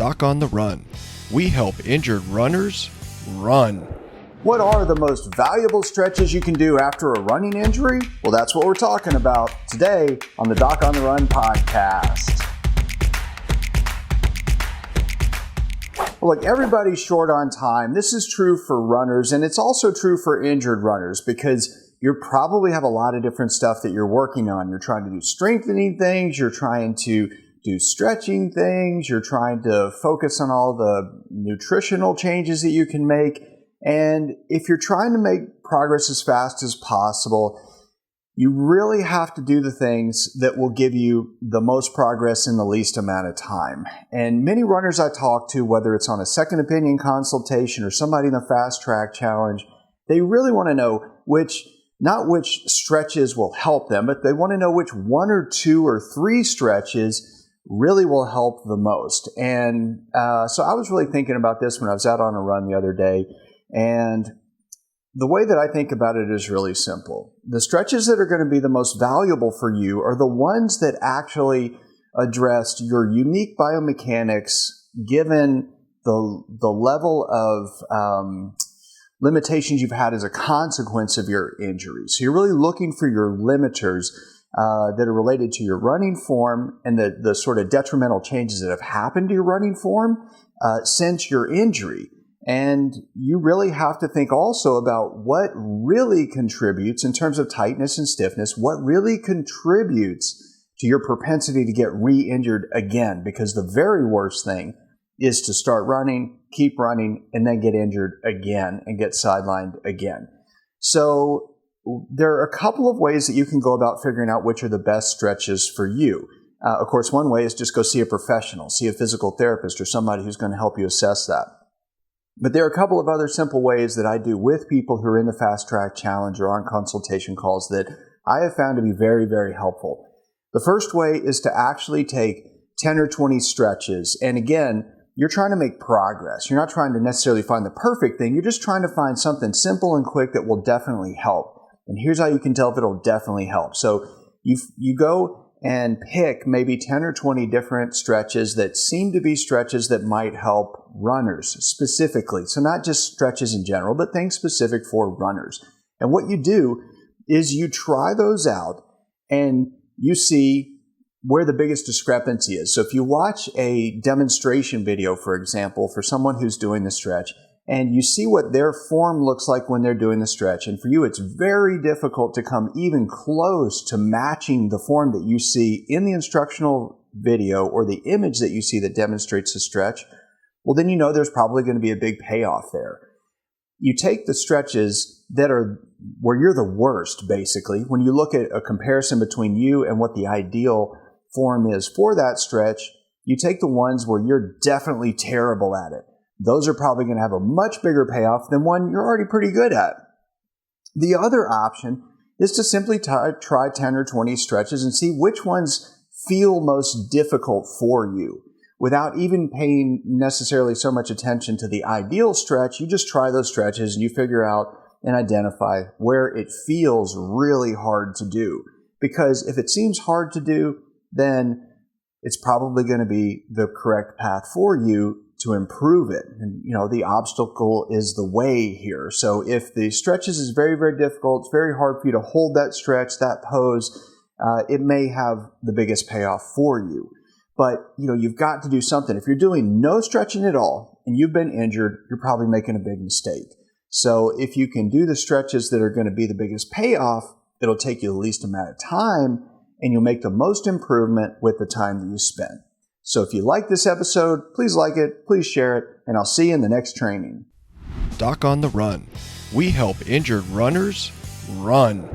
Doc on the Run. We help injured runners run. What are the most valuable stretches you can do after a running injury? Well, that's what we're talking about today on the Doc on the Run podcast. Well, look, everybody's short on time. This is true for runners, and it's also true for injured runners because you probably have a lot of different stuff that you're working on. You're trying to do strengthening things, you're trying to do stretching things, you're trying to focus on all the nutritional changes that you can make. And if you're trying to make progress as fast as possible, you really have to do the things that will give you the most progress in the least amount of time. And many runners I talk to, whether it's on a second opinion consultation or somebody in the fast track challenge, they really want to know not which stretches will help them, but they want to know which one or two or three stretches really will help the most. And so I was really thinking about this when I was out on a run the other day. And the way that I think about it is really simple. The stretches that are going to be the most valuable for you are the ones that actually address your unique biomechanics given the level of limitations you've had as a consequence of your injury. So you're really looking for your limiters that are related to your running form and the sort of detrimental changes that have happened to your running form since your injury. And you really have to think also about what really contributes in terms of tightness and stiffness, what really contributes to your propensity to get re-injured again, because the very worst thing is to start running, keep running, and then get injured again and get sidelined again. So there are a couple of ways that you can go about figuring out which are the best stretches for you. Of course, one way is just go see a professional, see a physical therapist or somebody who's going to help you assess that. But there are a couple of other simple ways that I do with people who are in the Fast Track Challenge or on consultation calls that I have found to be very, very helpful. The first way is to actually take 10 or 20 stretches. And again, you're trying to make progress. You're not trying to necessarily find the perfect thing. You're just trying to find something simple and quick that will definitely help. And here's how you can tell if it'll definitely help. So you go and pick maybe 10 or 20 different stretches that seem to be stretches that might help runners specifically. So not just stretches in general, but things specific for runners. And what you do is you try those out and you see where the biggest discrepancy is. So if you watch a demonstration video, for example, for someone who's doing the stretch, and you see what their form looks like when they're doing the stretch. And for you, it's very difficult to come even close to matching the form that you see in the instructional video or the image that you see that demonstrates the stretch. Well, then you know there's probably going to be a big payoff there. You take the stretches that are where you're the worst, basically. When you look at a comparison between you and what the ideal form is for that stretch, you take the ones where you're definitely terrible at it. Those are probably going to have a much bigger payoff than one you're already pretty good at. The other option is to simply try 10 or 20 stretches and see which ones feel most difficult for you. Without even paying necessarily so much attention to the ideal stretch, you just try those stretches and you figure out and identify where it feels really hard to do. Because if it seems hard to do, then it's probably going to be the correct path for you to improve it. And, the obstacle is the way here. So if the stretches is very, very difficult, it's very hard for you to hold that stretch, that pose, it may have the biggest payoff for you. But, you've got to do something. If you're doing no stretching at all and you've been injured, you're probably making a big mistake. So if you can do the stretches that are going to be the biggest payoff, it'll take you the least amount of time and you'll make the most improvement with the time that you spend. So if you like this episode, please like it, please share it, and I'll see you in the next training. Doc on the Run. We help injured runners run.